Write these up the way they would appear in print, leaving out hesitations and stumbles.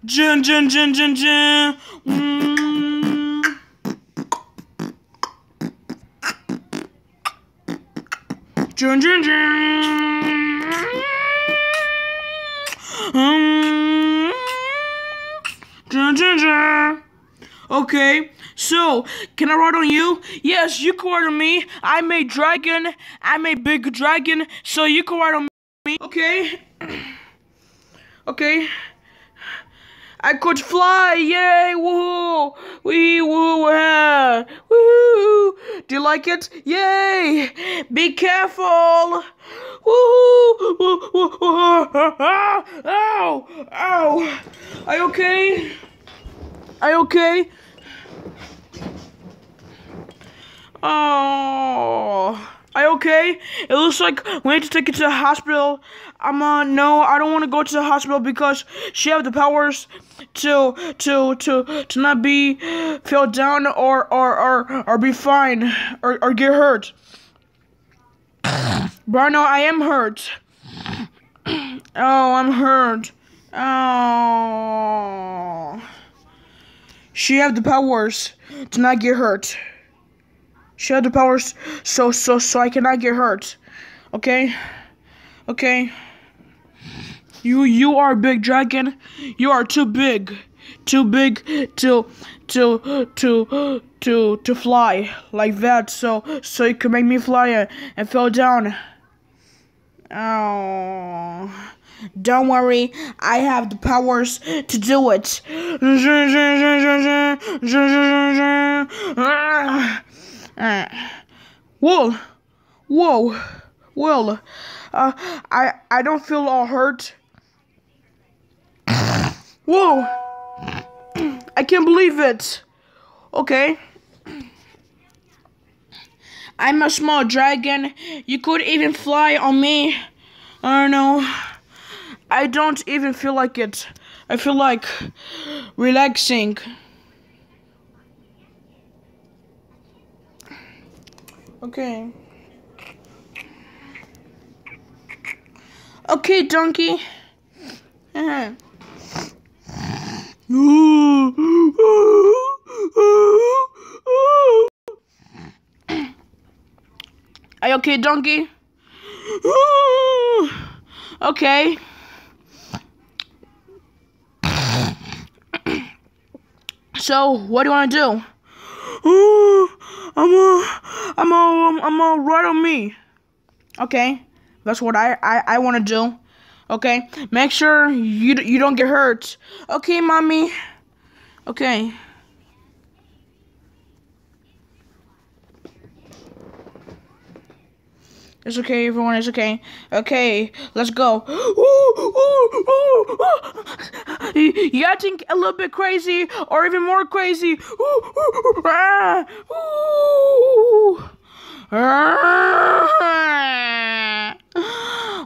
Jin jin jin jin jin. Mm. Jin jin jin. Jin jin jin. Okay, so can I ride on you? Yes, you can ride on me. I'm a dragon. I'm a big dragon, so you can ride on me. Okay. Okay. I could fly! Yay! Woohoo! Wee woo! Woohoo! Do you like it? Yay! Be careful! Woohoo! Ow! Ow! Are you okay? Are you okay? Oh, are you okay? It looks like we need to take you to the hospital. No, I don't want to go to the hospital because she have the powers to not be fell down or be fine or get hurt. But no, I am hurt. Oh, I'm hurt. Oh, she have the powers to not get hurt. She had the powers so I cannot get hurt. Okay? Okay. You are a big dragon. You are too big. Too big to fly like that. So you can make me fly and fall down. Oh. Don't worry, I have the powers to do it. Whoa, well, I don't feel all hurt. Whoa, I can't believe it. Okay, I'm a small dragon. You could even fly on me. I don't know. I don't even feel like it. I feel like relaxing. Okay. Okay, donkey. Are you okay, donkey? Okay. So, what do you want to do? I'm a ride on me. Okay, that's what I want to do. Okay, make sure you don't get hurt. Okay, mommy. Okay. It's okay, everyone. It's okay. Okay, let's go. You gotta think a little bit crazy, or even more crazy.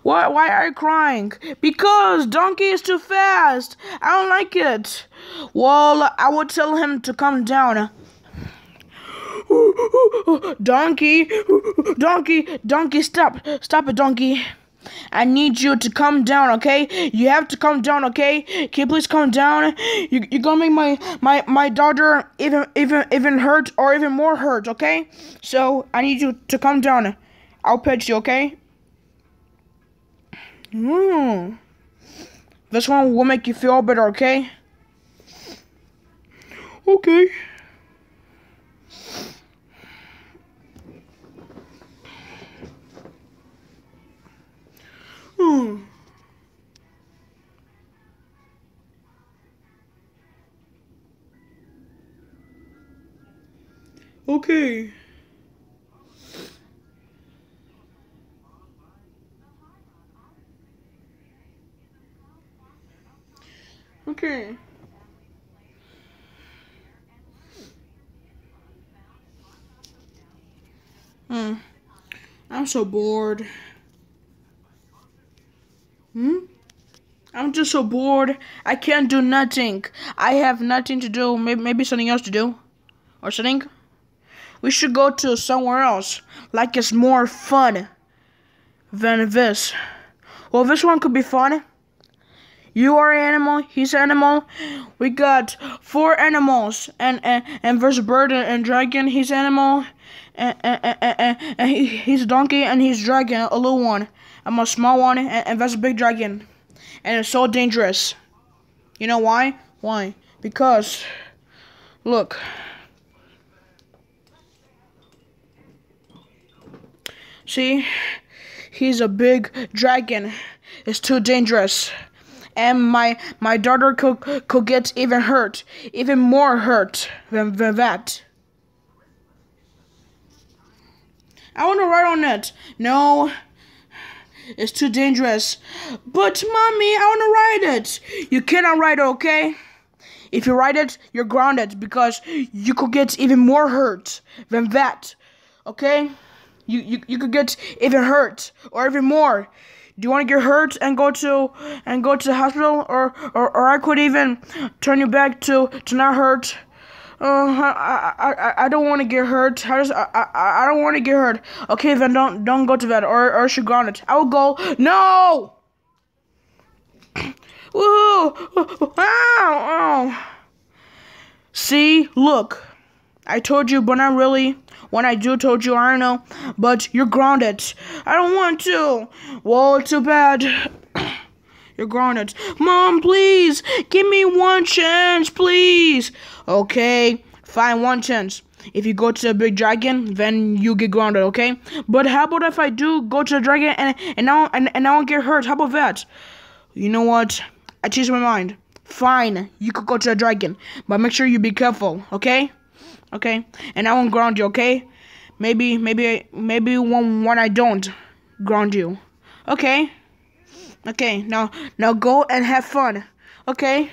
Why are you crying? Because Donkey is too fast. I don't like it. Well, I would tell him to come down. Donkey, stop it, Donkey. I need you to come down, okay? You have to come down, okay? Can you please come down? You're gonna make my daughter even hurt or even more hurt, okay? So I need you to come down. I'll pet you, okay? This one will make you feel better, okay? Okay. Okay. Okay. I'm so bored. I'm just so bored. I can't do nothing. I have nothing to do. Maybe something else to do. Or something. We should go to somewhere else. Like it's more fun than this. Well, this one could be fun. You are an animal. He's an animal. We got 4 animals, and there's a bird and dragon. He's animal, and he's a donkey, and he's dragon, a little one. I'm a small one, and that's a big dragon, and it's so dangerous. You know why? Why? Because, look. See, he's a big dragon. It's too dangerous. And my daughter could get even hurt, even more hurt than that. I want to ride on it. No, it's too dangerous. But mommy, I want to ride it. You cannot ride it, okay? If you ride it, you're grounded because you could get even more hurt than that, okay? You could get even hurt or even more. Do you want to get hurt and go to the hospital, or I could even turn you back to not hurt? I don't want to get hurt. I don't want to get hurt. Okay, then don't go to that, or she grounded. I will go. No. Woohoo! Ow! See, look. I told you, but not really. When I told you, I don't know. But you're grounded. I don't want to. Well, too bad. You're grounded. Mom, please. Give me one chance, please. Okay, fine, one chance. If you go to the big dragon, then you get grounded, okay? But how about if I do go to the dragon and I won't get hurt? How about that? You know what? I changed my mind. Fine, you could go to the dragon. But make sure you be careful, okay? Okay, and I won't ground you, okay? Maybe when I don't ground you. Okay? Okay, now go and have fun. Okay?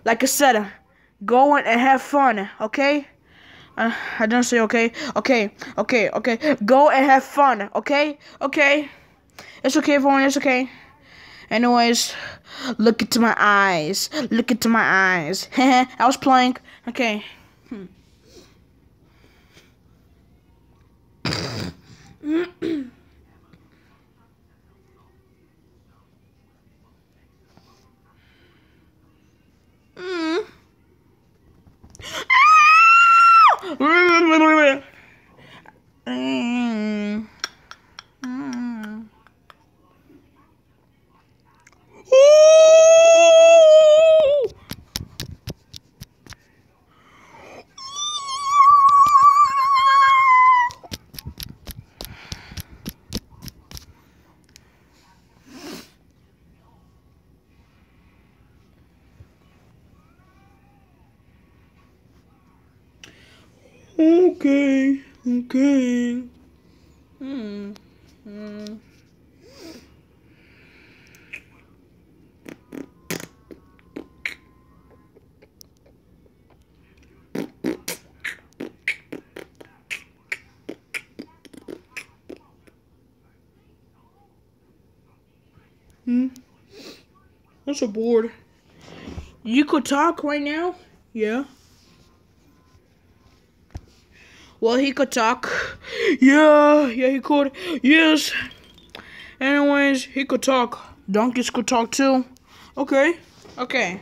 Like I said, go and have fun, okay? I don't say okay. Okay. Go and have fun, okay? Okay? It's okay, everyone, it's okay. Anyways, look into my eyes. Look into my eyes. I was playing. Okay. Okay. I'm so bored. You could talk right now? Yeah. Well, he could talk. Yeah, he could. Yes. Anyways, he could talk. Donkeys could talk too. Okay. Okay.